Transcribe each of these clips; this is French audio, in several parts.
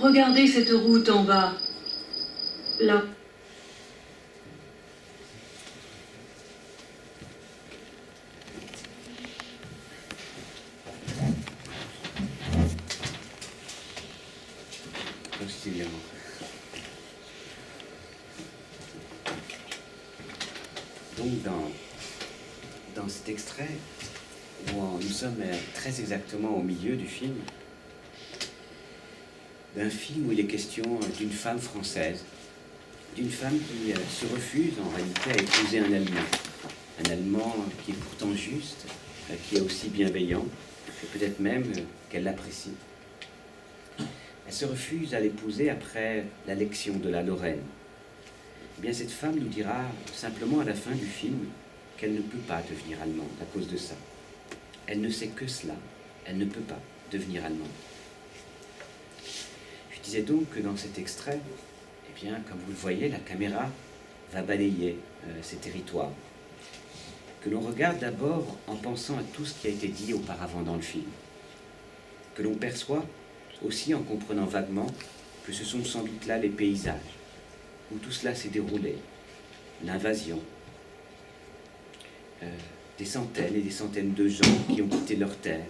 Regardez cette route en bas. Là. Donc dans cet extrait, où nous sommes très exactement au milieu du film, d'un film où il est question d'une femme française, d'une femme qui se refuse en réalité à épouser un Allemand qui est pourtant juste, qui est aussi bienveillant, et peut-être même qu'elle l'apprécie. Elle se refuse à l'épouser après l'élection de la Lorraine. Eh bien, cette femme nous dira simplement à la fin du film qu'elle ne peut pas devenir allemande à cause de ça. Elle ne sait que cela, elle ne peut pas devenir allemande. Je disais donc que dans cet extrait, eh bien, comme vous le voyez, la caméra va balayer ces territoires, que l'on regarde d'abord en pensant à tout ce qui a été dit auparavant dans le film, que l'on perçoit aussi en comprenant vaguement que ce sont sans doute là les paysages, où tout cela s'est déroulé, l'invasion, des centaines et des centaines de gens qui ont quitté leur terre,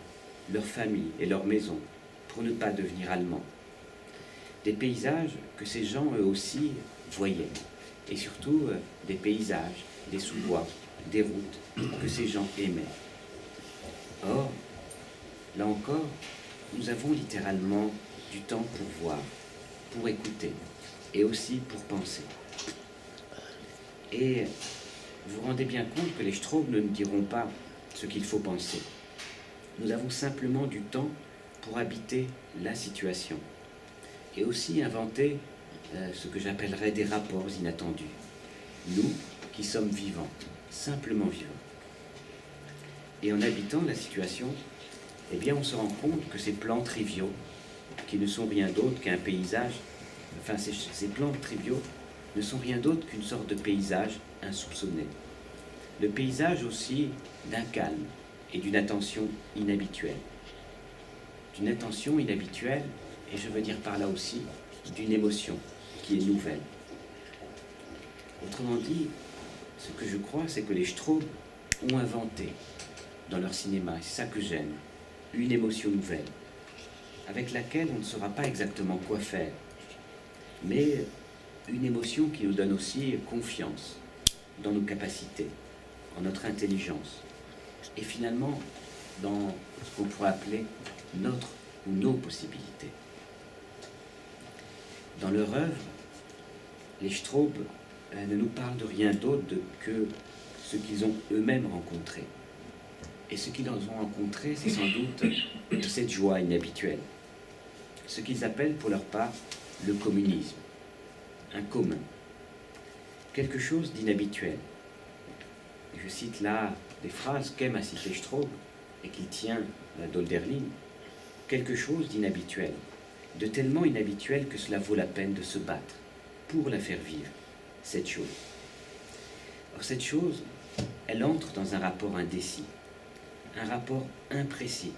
leur famille et leur maison pour ne pas devenir allemands. Des paysages que ces gens eux aussi voyaient, et surtout des paysages, des sous-bois, des routes que ces gens aimaient. Or, là encore, nous avons littéralement du temps pour voir, pour écouter, et aussi pour penser. Et vous vous rendez bien compte que les Straub ne nous diront pas ce qu'il faut penser. Nous avons simplement du temps pour habiter la situation, et aussi inventer ce que j'appellerais des rapports inattendus. Nous, qui sommes vivants, simplement vivants. Et en habitant la situation, eh bien, on se rend compte que ces plans triviaux, qui ne sont rien d'autre qu'un paysage, enfin, ces plans triviaux ne sont rien d'autre qu'une sorte de paysage insoupçonné. Le paysage aussi d'un calme et d'une attention inhabituelle. D'une attention inhabituelle, et je veux dire par là aussi, d'une émotion qui est nouvelle. Autrement dit, ce que je crois, c'est que les Straub ont inventé dans leur cinéma, et c'est ça que j'aime, une émotion nouvelle, avec laquelle on ne saura pas exactement quoi faire, mais une émotion qui nous donne aussi confiance dans nos capacités, en notre intelligence, et finalement dans ce qu'on pourrait appeler notre ou nos possibilités. Dans leur œuvre, les Straub ne nous parlent de rien d'autre que ce qu'ils ont eux-mêmes rencontré. Et ce qu'ils ont rencontré, c'est sans doute cette joie inhabituelle. Ce qu'ils appellent pour leur part le communisme, un commun, quelque chose d'inhabituel. Je cite là des phrases qu'aime à citer Straub et qui tient d'Hölderlin, quelque chose d'inhabituel, de tellement inhabituel que cela vaut la peine de se battre pour la faire vivre, cette chose. Or cette chose, elle entre dans un rapport indécis, un rapport imprécis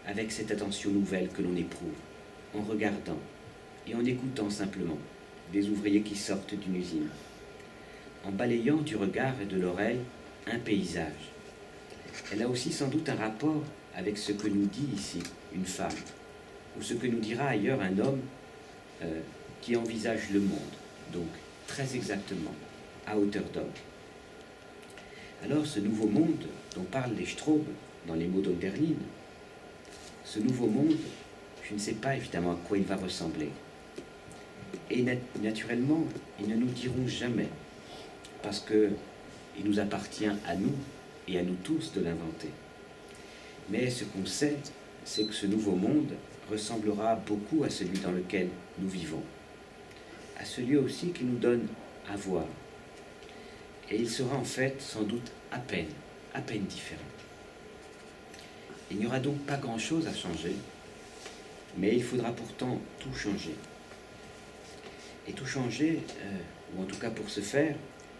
avec cette attention nouvelle que l'on éprouve en regardant et en écoutant simplement des ouvriers qui sortent d'une usine, en balayant du regard et de l'oreille un paysage. Elle a aussi sans doute un rapport avec ce que nous dit ici une femme, ou ce que nous dira ailleurs un homme qui envisage le monde, donc très exactement, à hauteur d'homme. Alors ce nouveau monde dont parlent les Straub dans les mots d'Hölderlin, ce nouveau monde, je ne sais pas évidemment à quoi il va ressembler. Et naturellement, ils ne nous diront jamais, parce qu'il nous appartient à nous et à nous tous de l'inventer. Mais ce qu'on sait, c'est que ce nouveau monde ressemblera beaucoup à celui dans lequel nous vivons, à celui aussi qui nous donne à voir. Et il sera en fait sans doute à peine différent. Il n'y aura donc pas grand-chose à changer, mais il faudra pourtant tout changer. Et tout changer, ou en tout cas pour ce faire,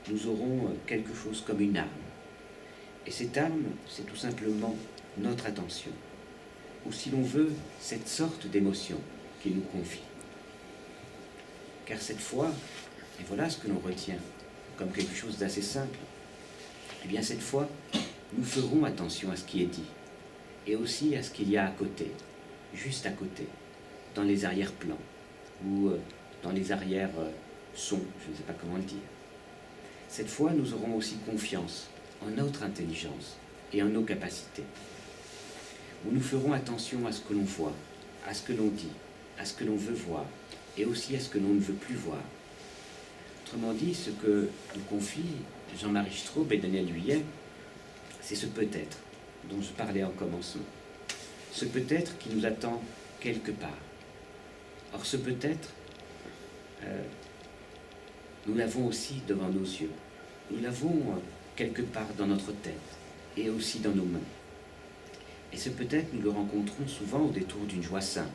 nous aurons quelque chose comme une arme. Et cette arme, c'est tout simplement notre attention, ou si l'on veut, cette sorte d'émotion qu'il nous confie. car cette fois, et voilà ce que l'on retient comme quelque chose d'assez simple, eh bien cette fois, nous ferons attention à ce qui est dit, et aussi à ce qu'il y a à côté, juste à côté, dans les arrière-plans, ou dans les arrière-sons, je ne sais pas comment le dire. Cette fois, nous aurons aussi confiance en notre intelligence et en nos capacités, où nous ferons attention à ce que l'on voit, à ce que l'on dit, à ce que l'on veut voir, et aussi à ce que l'on ne veut plus voir. Autrement dit, ce que nous confient Jean-Marie Straub et Daniel Huyet, c'est ce peut-être dont je parlais en commencement. Ce peut-être qui nous attend quelque part. Or, ce peut-être, nous l'avons aussi devant nos yeux. Nous l'avons quelque part dans notre tête et aussi dans nos mains. Et ce peut-être, nous le rencontrons souvent au détour d'une joie simple.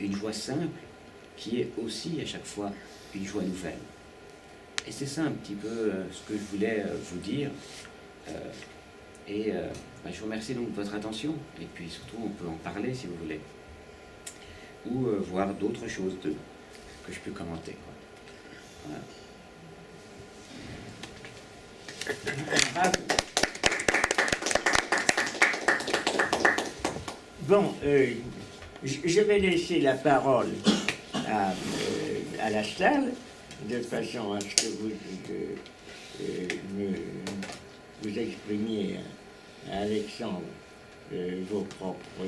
Une joie simple qui est aussi à chaque fois une joie nouvelle. Et c'est ça un petit peu ce que je voulais vous dire. Je vous remercie donc de votre attention. Et puis surtout, on peut en parler si vous voulez. Ou voir d'autres choses que je peux commenter, quoi. Voilà. Bon, je vais laisser la parole à la salle, de façon à ce que vous exprimiez à Alexandre vos propres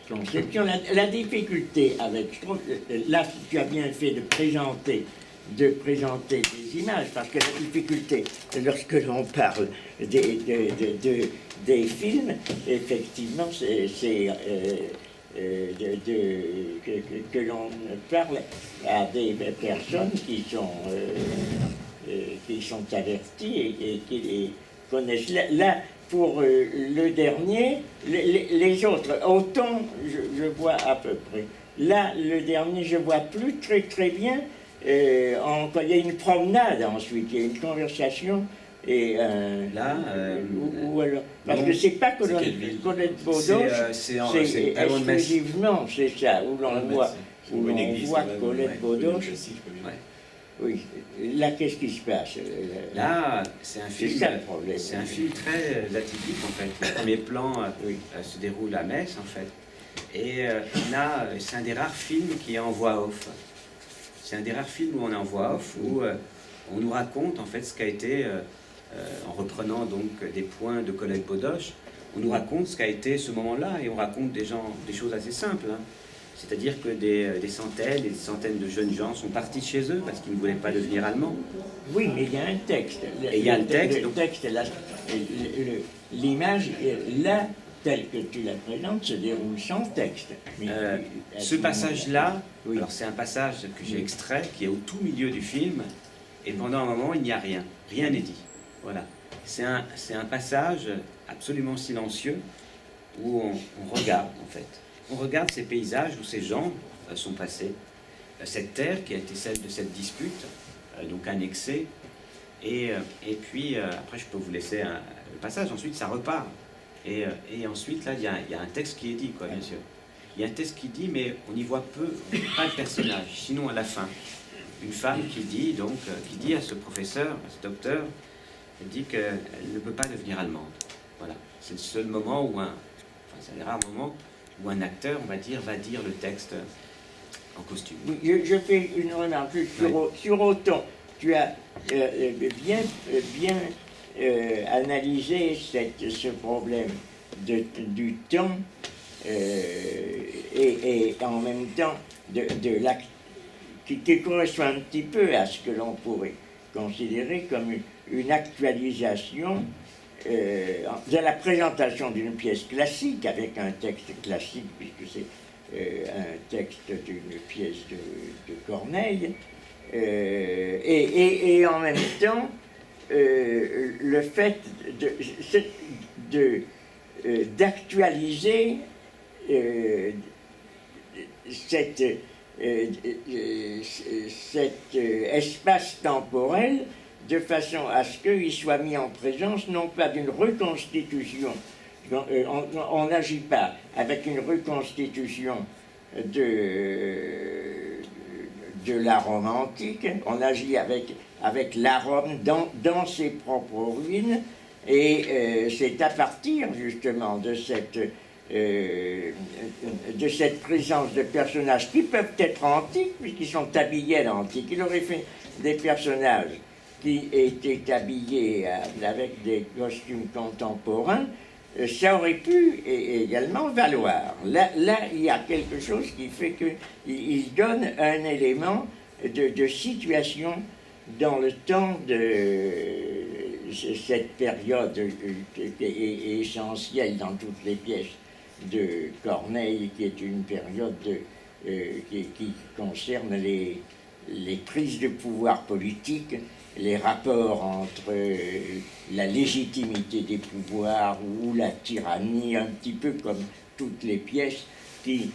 conceptions. La difficulté avec, je trouve, là, tu as bien fait de présenter des images, parce que la difficulté, lorsque l'on parle des films, effectivement, c'est que l'on parle à des personnes qui sont averties et qui les connaissent. Là, pour le dernier, les autres, autant je vois à peu près. Là, le dernier, je vois plus très bien. Il y a une promenade ensuite, il y a une conversation. Et là, alors, parce que c'est pas Colette Baudoche, c'est exclusivement, c'est ça, où l'on voit, Colette Baudoche. Oui, là, qu'est-ce qui se passe? Là, c'est un film. C'est ça le problème. C'est un film très atypique en fait. Le premier plan se déroule à Metz en fait, et c'est un des rares films qui est en voix off. C'est un des rares films où on est en voix off, où on nous raconte en fait ce qu'a été, en reprenant donc des points de Colette Baudoche, on nous raconte ce qu'a été ce moment-là, et on raconte des choses assez simples. Hein. C'est-à-dire que des centaines et des centaines de jeunes gens sont partis de chez eux parce qu'ils ne voulaient pas devenir allemands. Oui, mais il y a un texte. Et il y a le texte. Le texte, l'image, là, telle que tu la présentes, se déroule sans texte. Ce passage-là, oui. Alors c'est un passage que j'ai extrait, qui est au tout milieu du film, et pendant un moment, il n'y a rien. Rien n'est dit. Voilà. C'est un passage absolument silencieux où on regarde, en fait. On regarde ces paysages où ces gens sont passés, cette terre qui a été celle de cette dispute, donc annexée, et puis après je peux vous laisser le passage, ensuite ça repart, et ensuite là il y a un texte qui est dit, quoi, bien sûr. Il y a un texte qui dit, mais on y voit peu, pas le personnage, sinon à la fin, une femme qui dit à ce professeur, à ce docteur, elle dit qu'elle ne peut pas devenir allemande. Voilà, c'est le seul moment où c'est un des rares moments où un acteur, on va dire le texte en costume. Je fais une remarque sur autant. Tu as bien analysé ce problème du temps et en même temps de l'acte qui correspond un petit peu à ce que l'on pourrait considérer comme une actualisation de la présentation d'une pièce classique avec un texte classique, puisque c'est un texte d'une pièce de Corneille, et en même temps le fait d'actualiser cet espace temporel de façon à ce qu'il soit mis en présence non pas d'une reconstitution, on n'agit pas avec une reconstitution de de la Rome antique, on agit avec la Rome dans ses propres ruines, et c'est à partir justement de cette présence de personnages qui peuvent être antiques, puisqu'ils sont habillés à l'antique. Il aurait fait des personnages qui étaient habillés avec des costumes contemporains, ça aurait pu également valoir. Là, il y a quelque chose qui fait qu'il donne un élément de situation dans le temps de cette période qui est essentielle dans toutes les pièces de Corneille, qui est une période qui concerne les prises de pouvoir politique, les rapports entre la légitimité des pouvoirs ou la tyrannie, un petit peu comme toutes les pièces qui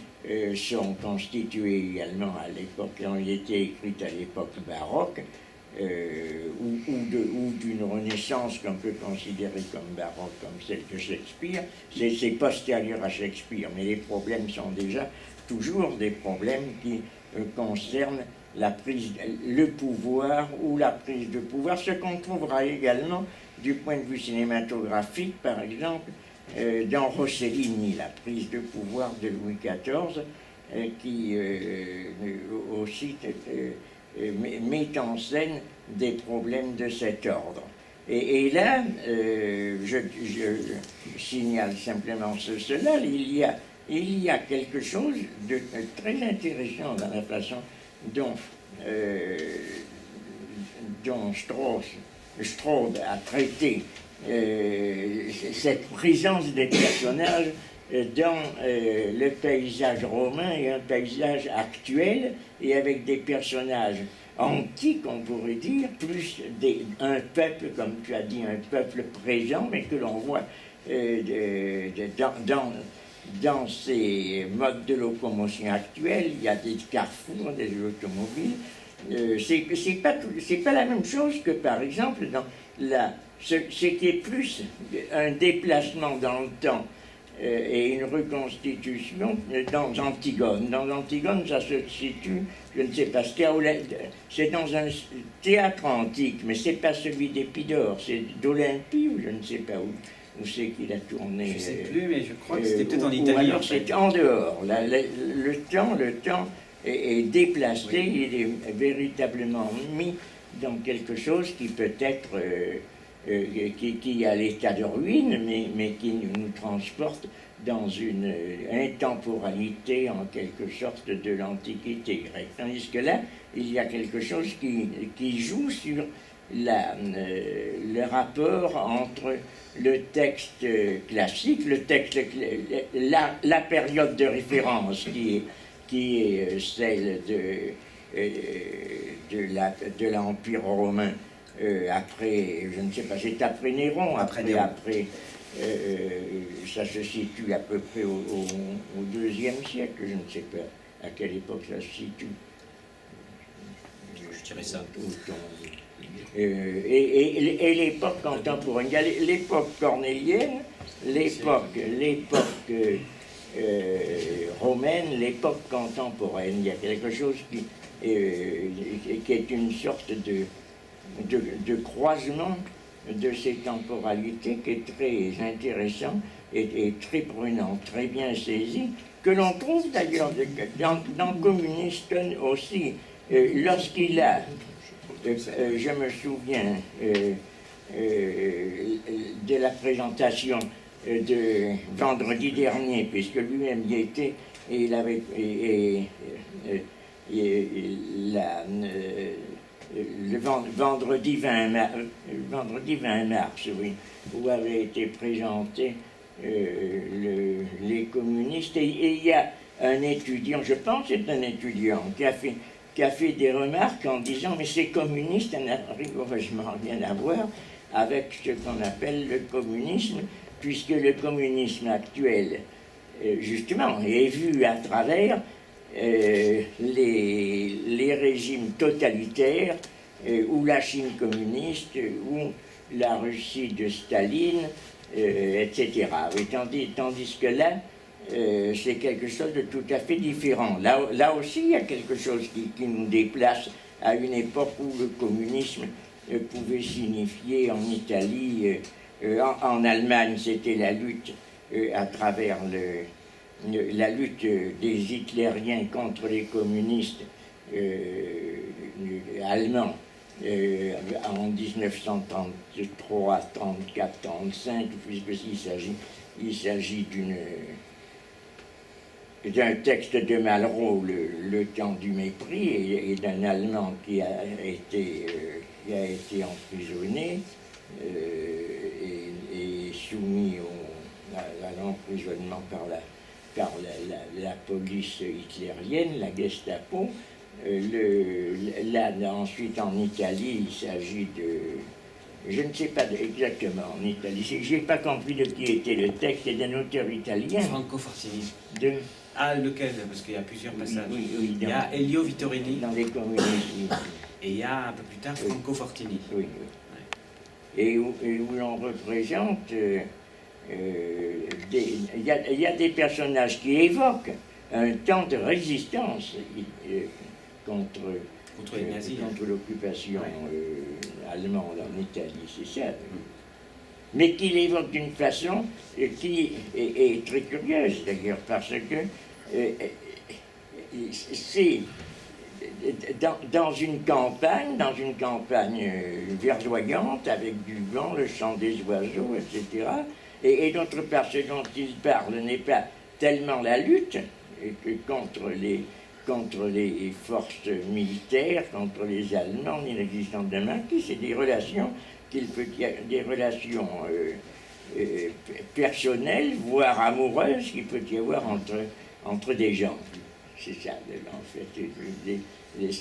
sont constituées également à l'époque, qui ont été écrites à l'époque baroque, ou d'une Renaissance qu'on peut considérer comme baroque, comme celle de Shakespeare. C'est postérieur à Shakespeare, mais les problèmes sont déjà toujours des problèmes qui concernent le pouvoir ou la prise de pouvoir, ce qu'on trouvera également du point de vue cinématographique, par exemple, dans Rossellini, la prise de pouvoir de Louis XIV, qui aussi met en scène des problèmes de cet ordre. Et là, je signale simplement cela, il y a quelque chose de très intéressant dans la façon dont Straub a traité cette présence des personnages dans le paysage romain et un paysage actuel, et avec des personnages antiques, on pourrait dire, plus un peuple, comme tu as dit, un peuple présent, mais que l'on voit dans ces modes de locomotion actuels. Il y a des carrefours, des automobiles. C'est pas la même chose que, par exemple, dans ce qui est plus un déplacement dans le temps et une reconstitution dans Antigone. Dans Antigone, ça se situe, je ne sais pas, c'est dans un théâtre antique, mais c'est pas celui d'Épidore, c'est d'Olympie, ou je ne sais pas où c'est qu'il a tourné. Je ne sais plus, mais je crois que c'était peut-être en Italie. Alors c'est en dehors. Le temps est déplacé, il est véritablement mis dans quelque chose qui peut être qui est à l'état de ruine, mais qui nous transporte dans une intemporalité en quelque sorte de l'Antiquité grecque. Tandis que là, il y a quelque chose qui joue sur le rapport entre le texte classique, la période de référence qui est celle de l'Empire romain, après, je ne sais pas, c'est après Néron, après ça se situe à peu près au IIe siècle, je ne sais pas à quelle époque ça se situe. Je dirais ça. Et l'époque contemporaine, il y a l'époque cornélienne, l'époque romaine, l'époque contemporaine. Il y a quelque chose qui est une sorte de croisement de ces temporalités qui est très intéressant et très prenant, très bien saisi, que l'on trouve d'ailleurs dans Communiston aussi, lorsqu'il a, je me souviens de la présentation de vendredi dernier, puisque lui-même y était, et il avait le vendredi 20 mars, oui, où avaient été présentés les communistes, et il y a un étudiant, je pense que c'est un étudiant, qui a fait des remarques en disant « mais ces communistes n'ont rigoureusement rien à voir avec ce qu'on appelle le communisme, puisque le communisme actuel, justement, est vu à travers les régimes totalitaires, ou la Chine communiste, ou la Russie de Staline, etc. Et tandis que là, c'est quelque chose de tout à fait différent. Là aussi, il y a quelque chose qui nous déplace à une époque où le communisme pouvait signifier en Italie, en Allemagne, c'était la lutte à travers la lutte des hitlériens contre les communistes allemands en 1933, 34, 35, puisque il s'agit d'un texte de Malraux, le temps du mépris, et d'un Allemand qui a été emprisonné et soumis à l'emprisonnement par la police hitlérienne, la Gestapo. Là, ensuite, en Italie, il s'agit de... Je ne sais pas exactement en Italie. Je n'ai pas compris de qui était le texte. C'est d'un auteur italien. Franco Fortini. De... Ah, lequel? Parce qu'il y a plusieurs passages. Oui, il y a Elio Vittorini. Dans les communistes. Et il y a un peu plus tard Franco Fortini. Oui. Et où l'on représente... il y a des personnages qui évoquent un temps de résistance contre les nazis, contre l'occupation allemande en Italie, c'est ça. Mais qu'il évoque d'une façon qui est très curieuse d'ailleurs, parce que c'est dans une campagne verdoyante, avec du vent, le chant des oiseaux, etc. Et notre part, ce dont il parle n'est pas tellement la lutte contre les forces militaires, contre les Allemands, ni l'existence d'un marquis, c'est des relations personnelles, voire amoureuses, qu'il peut y avoir entre des gens. C'est ça, en fait.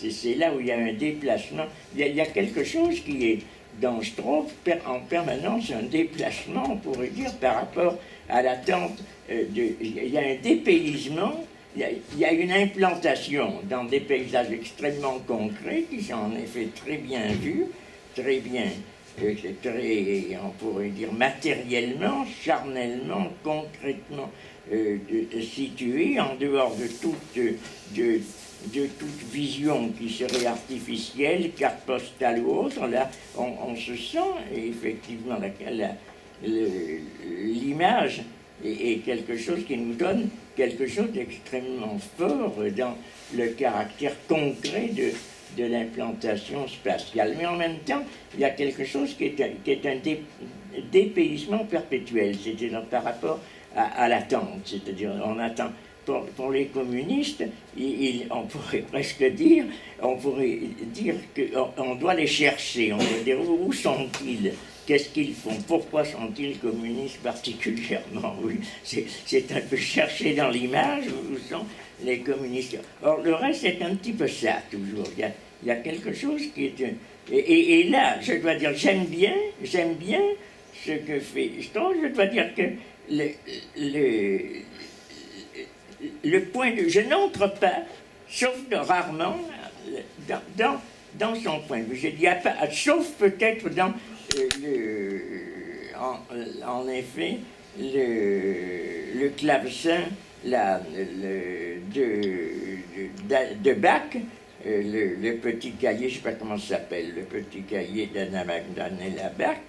C'est là où il y a un déplacement. Il y a quelque chose qui est dans Stroop en permanence, un déplacement, on pourrait dire, par rapport à l'attente. Il y a un dépaysement. Il y a une implantation dans des paysages extrêmement concrets qui sont en effet très bien vus, très bien, on pourrait dire matériellement, charnellement, concrètement situés en dehors de toute vision qui serait artificielle, carte postale ou autre. Là, on se sent effectivement l'image est quelque chose qui nous donne quelque chose d'extrêmement fort dans le caractère concret de l'implantation spatiale. Mais en même temps, il y a quelque chose qui est un dépaysement perpétuel, c'est-à-dire par rapport à l'attente. C'est-à-dire, on attend. Pour les communistes, on pourrait presque dire, qu'on doit les chercher, on doit dire où sont-ils, qu'est-ce qu'ils font, pourquoi sont-ils communistes particulièrement, oui, c'est un peu chercher dans l'image où sont les communistes. Or, le reste, c'est un petit peu ça, toujours, il y a quelque chose qui est... Et là, je dois dire, j'aime bien ce que fait Strauss, je dois dire que le point de vue, je n'entre pas, sauf rarement, dans son point de vue. Je dis sauf peut-être dans en effet le clavecin de Bach, le petit cahier, je ne sais pas comment ça s'appelle, le petit cahier d'Anna Magdalena Bach,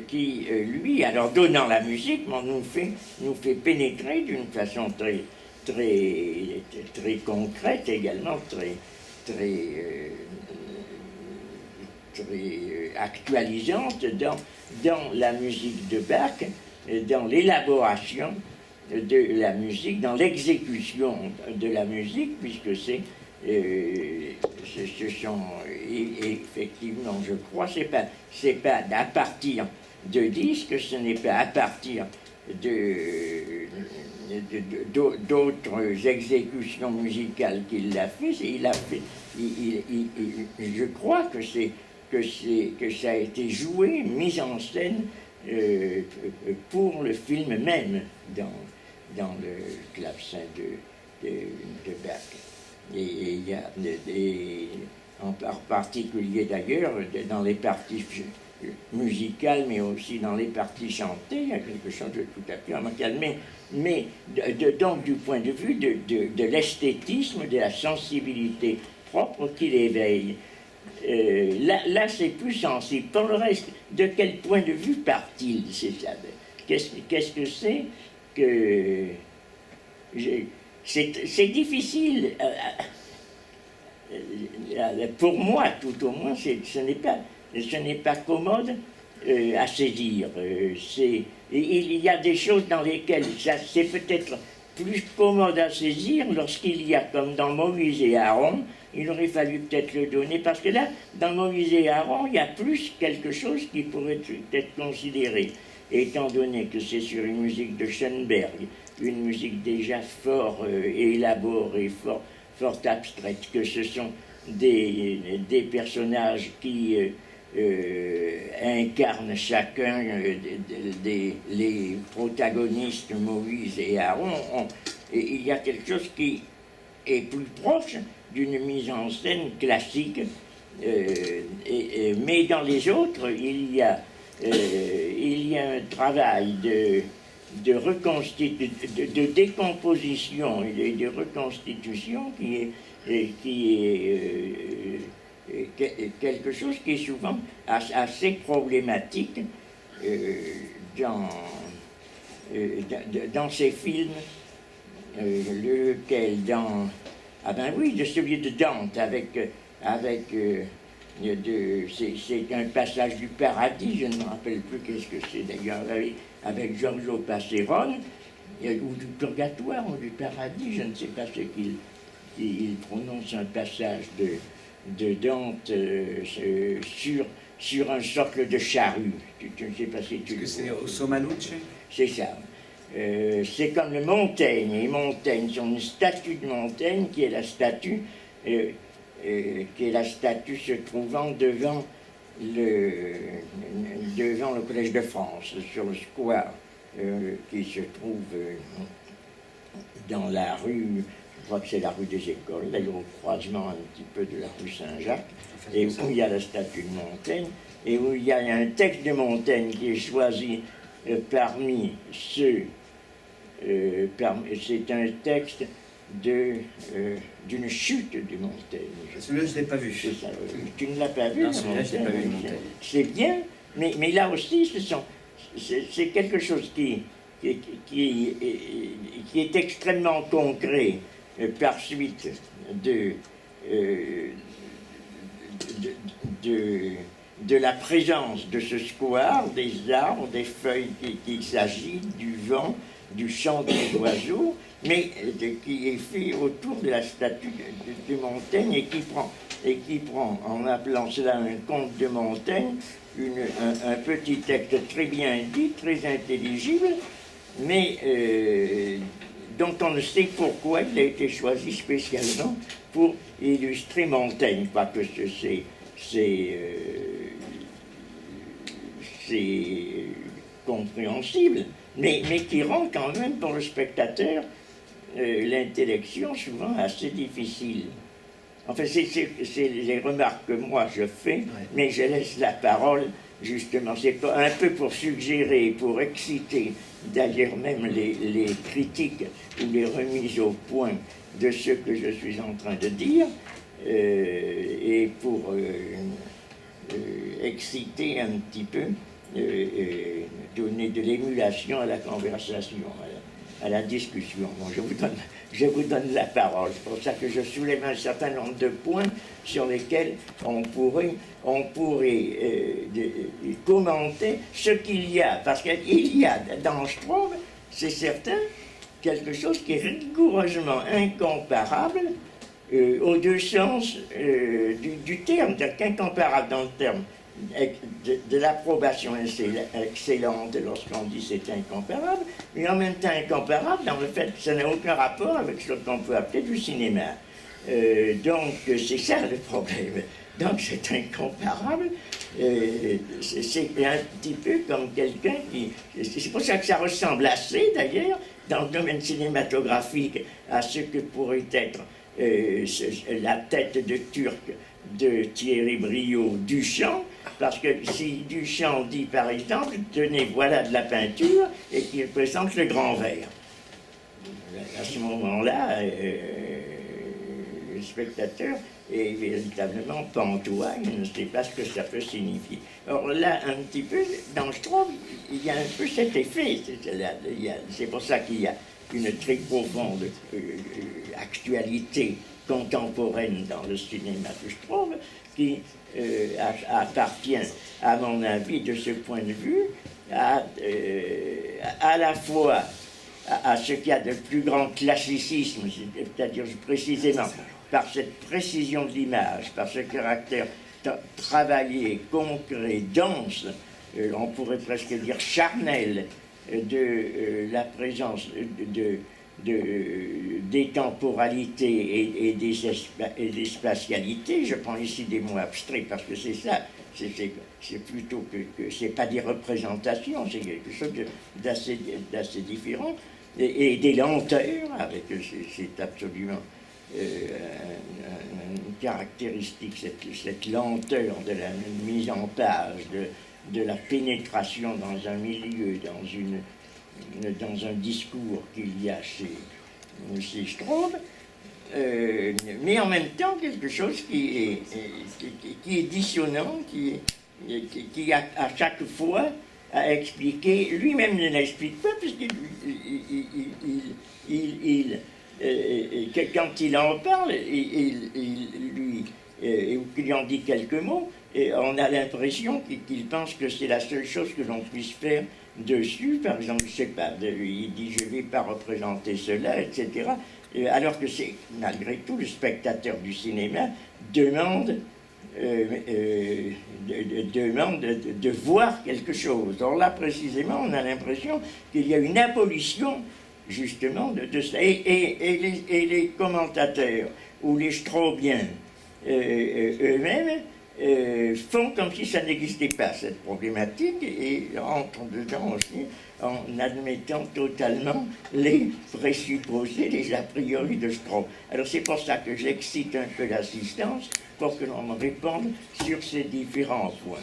qui, lui, alors donnant la musique, nous fait pénétrer d'une façon très concrète également, très actualisante dans la musique de Bach, dans l'élaboration de la musique, dans l'exécution de la musique, puisque ce sont effectivement, je crois, c'est pas à partir de disques, ce n'est pas à partir d'autres exécutions musicales qu'il l'a fait. Je crois que ça a été joué, mis en scène pour le film même dans le clavecin de Bach. Et il y a en particulier d'ailleurs dans les parties musicale, mais aussi dans les parties chantées, il y a quelque chose de tout à fait remarquable. Mais donc du point de vue de l'esthétisme, de la sensibilité propre qu'il éveille. Là c'est plus sensible. Pour le reste, de quel point de vue part-il? C'est ça. Qu'est-ce que c'est que... C'est difficile, pour moi tout au moins, ce n'est pas commode à saisir. Il y a des choses dans lesquelles c'est peut-être plus commode à saisir lorsqu'il y a, comme dans Moïse et Aaron, il aurait fallu peut-être le donner, parce que là, dans Moïse et Aaron, il y a plus quelque chose qui pourrait être considéré, étant donné que c'est sur une musique de Schoenberg, une musique déjà fort élaborée, fort abstraite, que ce sont des personnages qui incarnent chacun les protagonistes, Moïse et Aaron. Il y a quelque chose qui est plus proche d'une mise en scène classique, mais dans les autres, il y a un travail de décomposition et de reconstitution qui est quelque chose qui est souvent assez problématique dans ces films, lequel dans... Ah ben oui, de celui de Dante, c'est un passage du paradis, je ne me rappelle plus qu'est-ce que c'est d'ailleurs, avec Giorgio Passerone, ou du purgatoire ou du paradis, je ne sais pas ce qu'il prononce, un passage de Dante sur un socle de charrue. Je ne sais pas si tu... Est-ce que c'est au Sommaluce? C'est ça. C'est comme le Montaigne, et Montaigne, sont une statue de Montaigne qui est la statue se trouvant devant le Collège de France, sur le square qui se trouve dans la rue, je crois que c'est la rue des Écoles, d'ailleurs au croisement un petit peu de la rue Saint-Jacques, et où il y a la statue de Montaigne, et où il y a un texte de Montaigne qui est choisi parmi ceux... c'est un texte d'une chute de Montaigne. Celui-là, je ne l'ai pas vu. C'est ça, tu ne l'as pas vu? Non, celui-là, je ne l'ai pas vu, Montaigne. C'est bien, mais là aussi, c'est quelque chose qui est extrêmement concret par suite de la présence de ce square, des arbres, des feuilles qui s'agitent, du vent, du chant des oiseaux, mais qui est fait autour de la statue de Montaigne et qui prend, en appelant cela un conte de Montaigne, un petit texte très bien dit, très intelligible, mais dont on ne sait pourquoi il a été choisi spécialement pour illustrer Montaigne, quoique c'est compréhensible, mais qui rend quand même pour le spectateur l'intellection souvent assez difficile. Enfin, c'est les remarques que moi je fais, mais je laisse la parole, justement, c'est un peu pour suggérer, pour exciter, d'ailleurs même les critiques ou les remises au point de ce que je suis en train de dire, et pour exciter un petit peu, donner de l'émulation à la conversation, à la discussion. Bon, je vous donne la parole. C'est pour ça que je soulève un certain nombre de points sur lesquels on pourrait commenter ce qu'il y a. Parce qu'il y a dans Straub, c'est certain, quelque chose qui est rigoureusement incomparable aux deux sens du terme, incomparable dans le terme de l'approbation excellente lorsqu'on dit c'est incomparable, mais en même temps incomparable dans le fait que ça n'a aucun rapport avec ce qu'on peut appeler du cinéma. Donc c'est ça le problème. Donc c'est incomparable. C'est un petit peu comme quelqu'un qui... C'est pour ça que ça ressemble assez d'ailleurs, dans le domaine cinématographique, à ce que pourrait être la tête de Turc de Thierry Briot Duchamp, Parce que si Duchamp dit par exemple, tenez, voilà de la peinture, et qu'il présente le grand verre, à ce moment-là, le spectateur est véritablement pantois, il ne sait pas ce que ça peut signifier. Or là, un petit peu, dans je trouve, il y a un peu cet effet. C'est pour ça qu'il y a une très profonde actualité contemporaine dans le cinéma que je trouve, qui appartient, à mon avis, de ce point de vue, à la fois à ce qu'il y a de plus grand classicisme, c'est-à-dire précisément par cette précision de l'image, par ce caractère travaillé, concret, dense, on pourrait presque dire charnel, de la présence des temporalités et des spatialités. Je prends ici des mots abstraits parce que c'est ça, c'est plutôt que c'est pas des représentations, c'est quelque chose d'assez différent, et des lenteurs, avec c'est absolument une caractéristique, cette lenteur de la mise en page, de la pénétration dans un milieu, dans un discours qu'il y a chez Straub, mais en même temps quelque chose qui est dissonant, qui à chaque fois a expliqué, lui-même ne l'explique pas, puisqu'il quand il en parle, ou qu'il en dit quelques mots, et on a l'impression qu'il pense que c'est la seule chose que l'on puisse faire dessus. Par exemple, je sais pas, il dit je ne vais pas représenter cela, etc. Alors que c'est, malgré tout, le spectateur du cinéma demande de voir quelque chose. Or là, précisément, on a l'impression qu'il y a une abolition justement de cela. Et les commentateurs ou les Straubiens eux-mêmes font comme si ça n'existait pas, cette problématique, et entrent dedans aussi en admettant totalement les présupposés, les a priori de Straub. Alors c'est pour ça que j'excite un peu l'assistance, pour que l'on me réponde sur ces différents points.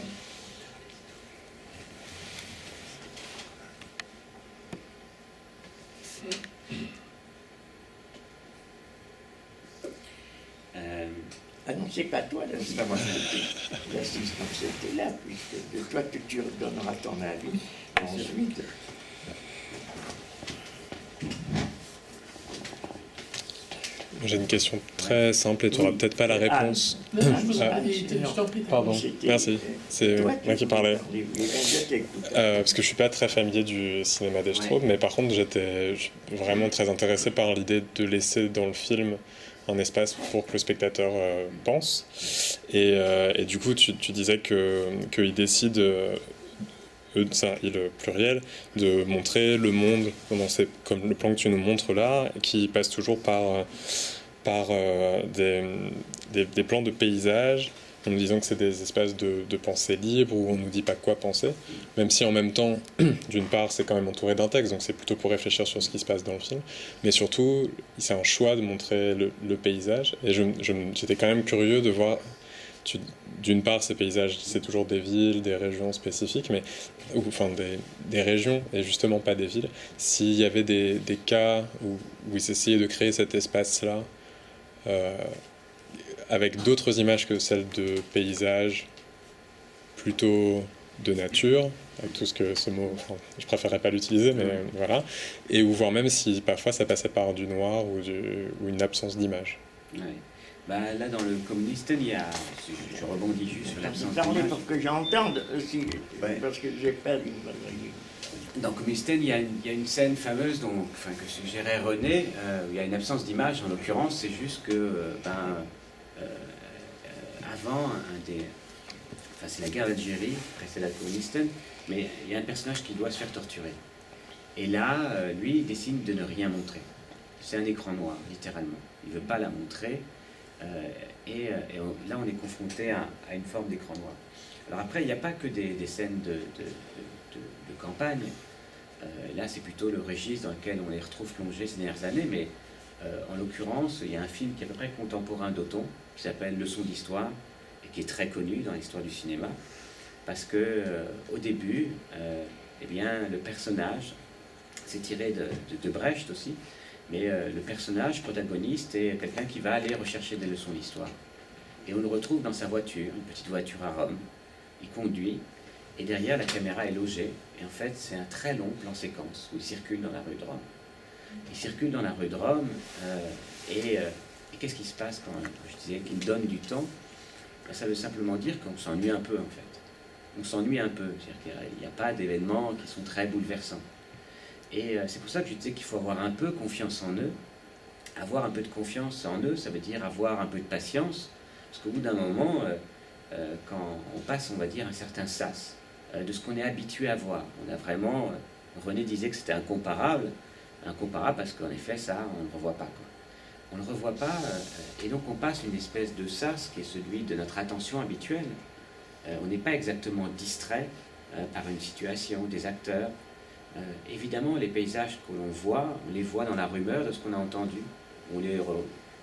Ah non, c'est pas toi l'assistant, c'était là, puisque toi tu donneras ton avis ensuite. J'ai une question très simple et tu n'auras peut-être pas la réponse. Pardon, merci. C'est moi qui parlais. Parce que je ne suis pas très familier du cinéma des Straub, mais par contre j'étais vraiment très intéressé par l'idée de laisser dans le film un espace pour que le spectateur pense. Et du coup, tu disais qu'il décide, il pluriel, de montrer le monde, comme le plan que tu nous montres là, qui passe toujours par des plans de paysage, en nous disant que c'est des espaces de pensée libre, où on ne nous dit pas quoi penser, même si en même temps, d'une part, c'est quand même entouré d'un texte, donc c'est plutôt pour réfléchir sur ce qui se passe dans le film, mais surtout, c'est un choix de montrer le paysage, et j'étais quand même curieux de voir, d'une part, ces paysages, c'est toujours des villes, des régions spécifiques, enfin des régions, et justement pas des villes, s'il y avait des cas où ils essayaient de créer cet espace-là, avec d'autres images que celles de paysages, plutôt de nature, avec tout ce mot, enfin, je préférerais pas l'utiliser, mais voilà, et ou voire même si parfois ça passait par du noir ou une absence d'image. Ouais. Bah, là, dans le Kommunisten, il y a, je rebondis juste sur l'absence d'image. Pour que j'entende aussi, ouais. Parce que j'ai pas une bonne idée. Dans Kommunisten, il y a une scène fameuse que suggérait René, où il y a une absence d'image. En l'occurrence, c'est juste que, avant, c'est la guerre d'Algérie, après c'est la Kommunisten, mais il y a un personnage qui doit se faire torturer. Et là, lui, il décide de ne rien montrer. C'est un écran noir, littéralement. Il ne veut pas la montrer. Là, on est confronté à une forme d'écran noir. Alors après, il n'y a pas que des scènes de campagne. Là, c'est plutôt le registre dans lequel on les retrouve plongés ces dernières années, mais en l'occurrence, il y a un film qui est à peu près contemporain d'Othon, qui s'appelle Leçon d'histoire, et qui est très connu dans l'histoire du cinéma, parce que au début, eh bien, le personnage, c'est tiré de Brecht aussi, mais le personnage protagoniste est quelqu'un qui va aller rechercher des leçons d'histoire. Et on le retrouve dans sa voiture, une petite voiture à Rome. Il conduit, et derrière, la caméra est logée. Et en fait, c'est un très long plan séquence où il circule dans la rue de Rome. Il circule dans la rue de Rome, et qu'est-ce qui se passe quand je disais qu'il donne du temps? Ben, ça veut simplement dire qu'on s'ennuie un peu, en fait. On s'ennuie un peu, c'est-à-dire qu'il n'y a pas d'événements qui sont très bouleversants. Et c'est pour ça que je disais qu'il faut avoir un peu confiance en eux. Avoir un peu de confiance en eux, ça veut dire avoir un peu de patience, parce qu'au bout d'un moment, quand on passe, on va dire, un certain sas de ce qu'on est habitué à voir, on a vraiment, René disait que c'était incomparable parce qu'en effet, ça, on ne le revoit pas, quoi. On ne le revoit pas, et donc on passe une espèce de sas qui est celui de notre attention habituelle. On n'est pas exactement distrait par une situation, des acteurs. Évidemment, les paysages que l'on voit, on les voit dans la rumeur de ce qu'on a entendu.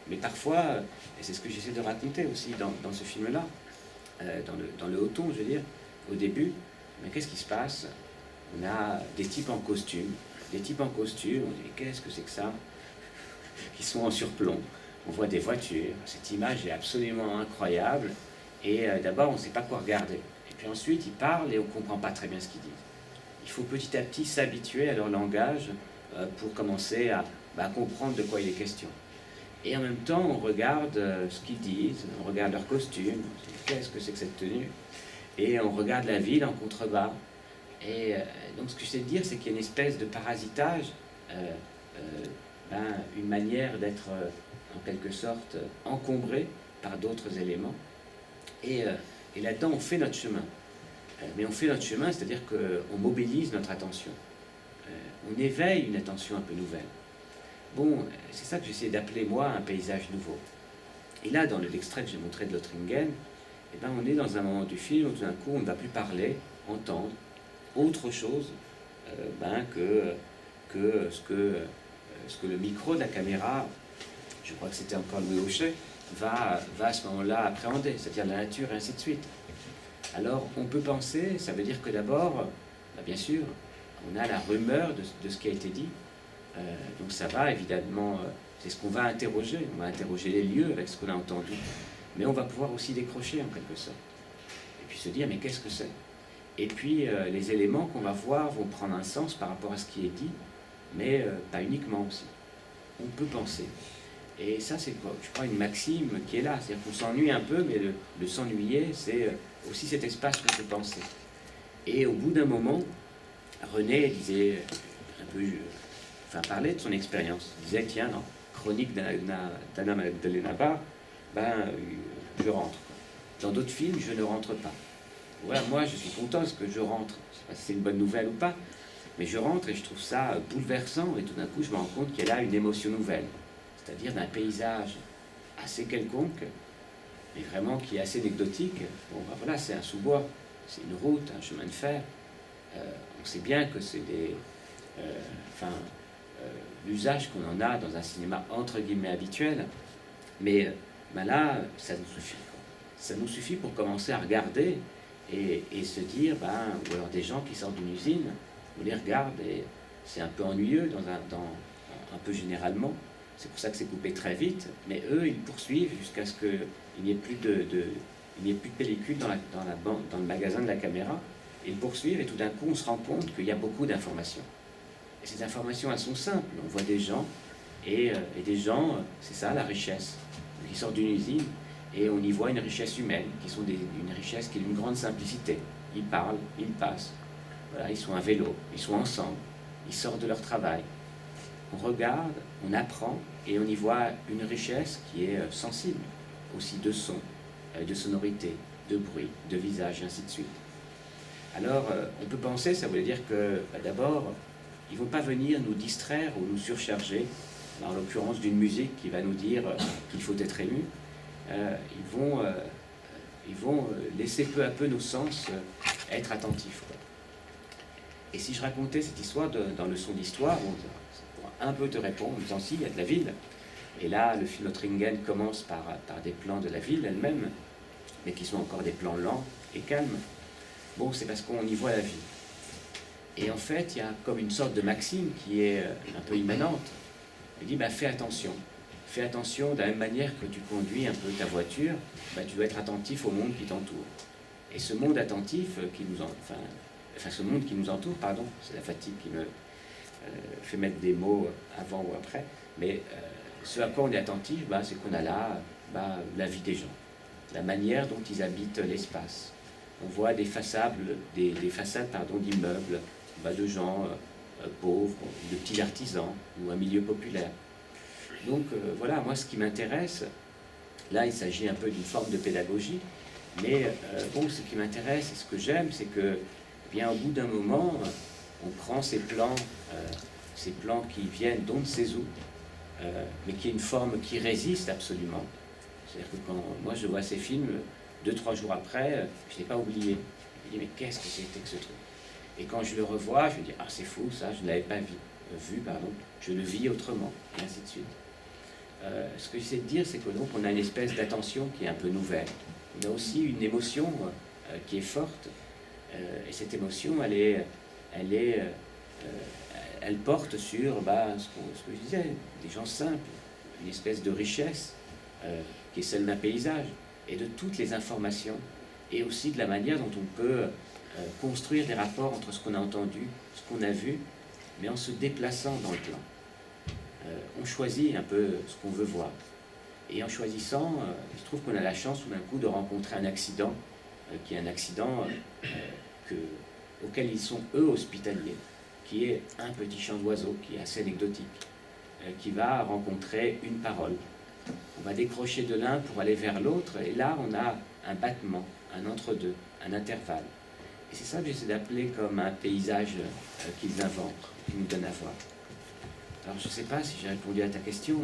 Mais parfois, et c'est ce que j'essaie de raconter aussi dans ce film-là, dans le haut ton, je veux dire, au début, mais qu'est-ce qui se passe? On a des types en costume, on dit mais qu'est-ce que c'est que ça? Qui sont en surplomb. On voit des voitures, cette image est absolument incroyable, et d'abord on ne sait pas quoi regarder. Et puis ensuite ils parlent et on ne comprend pas très bien ce qu'ils disent. Il faut petit à petit s'habituer à leur langage pour commencer à comprendre de quoi il est question. Et en même temps, on regarde ce qu'ils disent, on regarde leur costume, qu'est-ce que c'est que cette tenue, et on regarde la ville en contrebas. Et donc ce que je sais dire, c'est qu'il y a une espèce de parasitage, une manière d'être en quelque sorte encombré par d'autres éléments. Et là-dedans, on fait notre chemin. Mais on fait notre chemin, c'est-à-dire qu'on mobilise notre attention. On éveille une attention un peu nouvelle. Bon, c'est ça que j'essaie d'appeler, moi, un paysage nouveau. Et là, dans l'extrait que j'ai montré de Lothringen, eh ben, on est dans un moment du film où tout d'un coup, on ne va plus parler, entendre autre chose que ce que le micro de la caméra, je crois que c'était encore Louis Hochet, va à ce moment-là appréhender, c'est-à-dire la nature et ainsi de suite. Alors, on peut penser, ça veut dire que d'abord, bien sûr, on a la rumeur de ce qui a été dit. Donc ça va, évidemment, c'est ce qu'on va interroger. On va interroger les lieux avec ce qu'on a entendu. Mais on va pouvoir aussi décrocher, en quelque sorte. Et puis se dire, mais qu'est-ce que c'est? Et puis, les éléments qu'on va voir vont prendre un sens par rapport à ce qui est dit, mais pas uniquement aussi. On peut penser. Et ça, c'est, je crois, une maxime qui est là. C'est-à-dire qu'on s'ennuie un peu, mais le s'ennuyer, c'est aussi cet espace qu'on peut penser. Et au bout d'un moment, René disait un peu, parlait de son expérience. Il disait, tiens, non, chronique d'Anna Magdalena Bar, je rentre. Dans d'autres films, je ne rentre pas. Voilà, moi, je suis content parce que je rentre. Je ne sais pas si c'est une bonne nouvelle ou pas, mais je rentre et je trouve ça bouleversant. Et tout d'un coup, je me rends compte qu'il y a là une émotion nouvelle. C'est-à-dire d'un paysage assez quelconque, mais vraiment qui est assez anecdotique. Bon, voilà, c'est un sous-bois, c'est une route, un chemin de fer. On sait bien que c'est l'usage qu'on en a dans un cinéma entre guillemets habituel, mais là, ça nous suffit. Ça nous suffit pour commencer à regarder et se dire, ou alors des gens qui sortent d'une usine, on les regarde et c'est un peu ennuyeux un peu généralement. C'est pour ça que c'est coupé très vite, mais eux, ils poursuivent jusqu'à ce qu'il n'y ait plus de pellicule dans le magasin de la caméra. Ils poursuivent et tout d'un coup, on se rend compte qu'il y a beaucoup d'informations. Et ces informations, elles sont simples. On voit des gens, et des gens, c'est ça la richesse. Ils sortent d'une usine, et on y voit une richesse humaine, une richesse qui est d'une grande simplicité. Ils parlent, ils passent, voilà, ils sont à vélo, ils sont ensemble, ils sortent de leur travail. On regarde, on apprend, et on y voit une richesse qui est sensible, aussi de son, de sonorité, de bruit, de visage, et ainsi de suite. Alors, on peut penser, ça veut dire que, d'abord, ils ne vont pas venir nous distraire ou nous surcharger, en l'occurrence d'une musique qui va nous dire qu'il faut être ému. Ils vont laisser peu à peu nos sens être attentifs, quoi. Et si je racontais cette histoire dans Leçon d'histoire, pour un peu te répondre, en disant si, il y a de la ville. Et là, le film Lothringen commence par des plans de la ville elle-même, mais qui sont encore des plans lents et calmes. bon, c'est parce qu'on y voit la vie. Et en fait, il y a comme une sorte de maxime qui est un peu immanente. Il dit, fais attention. Fais attention, de la même manière que tu conduis un peu ta voiture, tu dois être attentif au monde qui t'entoure. Et ce monde attentif, ce monde qui nous entoure, pardon, c'est la fatigue qui me fait mettre des mots avant ou après, mais ce à quoi on est attentif, c'est qu'on a là la vie des gens, la manière dont ils habitent l'espace. On voit des façades, d'immeubles, de gens pauvres, de petits artisans ou un milieu populaire. Donc voilà, moi ce qui m'intéresse, là il s'agit un peu d'une forme de pédagogie, mais ce qui m'intéresse et ce que j'aime, c'est que bien au bout d'un moment, on prend ces plans qui viennent d'on ne sait où, mais qui est une forme qui résiste absolument. C'est-à-dire que quand moi je vois ces films, 2-3 jours après, je n'ai pas oublié. Je me dis, mais qu'est-ce que c'était que ce truc? Et quand je le revois, je me dis, ah c'est fou ça, je ne l'avais pas vu, je le vis autrement, et ainsi de suite. Ce que j'essaie de dire, c'est que donc on a une espèce d'attention qui est un peu nouvelle. On a aussi une émotion qui est forte, et cette émotion, elle porte sur ce que je disais, des gens simples, une espèce de richesse qui est celle d'un paysage, et de toutes les informations, et aussi de la manière dont on peut construire des rapports entre ce qu'on a entendu, ce qu'on a vu, mais en se déplaçant dans le plan. On choisit un peu ce qu'on veut voir. Et en choisissant, je trouve qu'on a la chance tout d'un coup de rencontrer un accident, qui est un accident auquel ils sont eux hospitaliers, qui est un petit chant d'oiseau, qui est assez anecdotique, qui va rencontrer une parole. On va décrocher de l'un pour aller vers l'autre, et là on a un battement, un entre-deux, un intervalle. Et c'est ça que j'essaie d'appeler comme un paysage qu'ils inventent, qu'ils nous donnent à voir. Alors je ne sais pas si j'ai répondu à ta question.